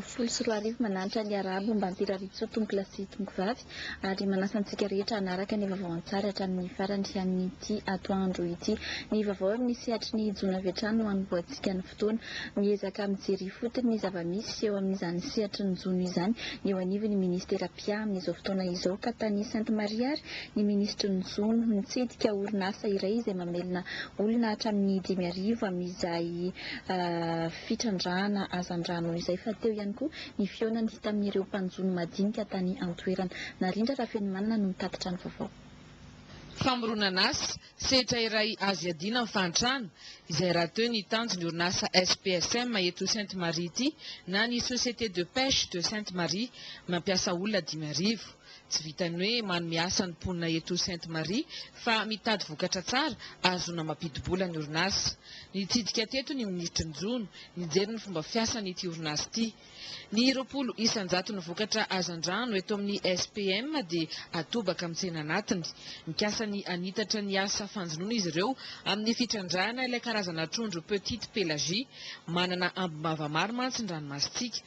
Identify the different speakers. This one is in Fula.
Speaker 1: Folo sy roa arivo mananatra ny arabo mba hampirariso tongo lasy tongo vavy ary manasa antsika rehetra hanaraka ny vaovao an-tsary hatramin'ny farany an'ity atoandro ity. Ny vaovao misy hatry ny jona avy hatrany no hanomboantsika ny fotoana. Miezaka mijery fotony ny zava-misy eo amin'izany sehatry ny jona izany eo anivon'ny ministera Pia amin'izao fotoana izao ka tany Sainte Marie ary ny ministry ny Zono nitsidika orinasa iray izay mamelona olona hatramin'ny 5,000 amin'izay fitrandrahana hazandrano izay fa teo ihany koa ny fiona hita amin'ireo mpanjono madinika tany an-toerana. Narindra Rafenimanana no mitatitra ny vaovao.
Speaker 2: Famoronana asa sehatra iray azo iadina amin'ny fahantrana izay raha teo ny tanjo ny orinasa SPSM eto Sainte Marie ity na ny Société de Pêche de Sainte Marie mampiasa olona 5,000. Tsy vitany hoe manome asa ny mponina eto Sainte Marie fa mitady vokatra tsara azona mampidi-bola ny orinasa. Nitsidika teto ny ministry ny Zono nijery ny fomba fiasan'ity orinasa ity. Ny 20 isan-jato ny vokatra hazandrano eto amin'ny SPM dia atobaka amin'ny tsena anatiny. Mikasany anitatra ny asa fanjonoana izy ireo amin'ny fitrandrahana ilay karazana trondro petite pélagie manana ambim-bava maro mantsy ny ranomasitsika.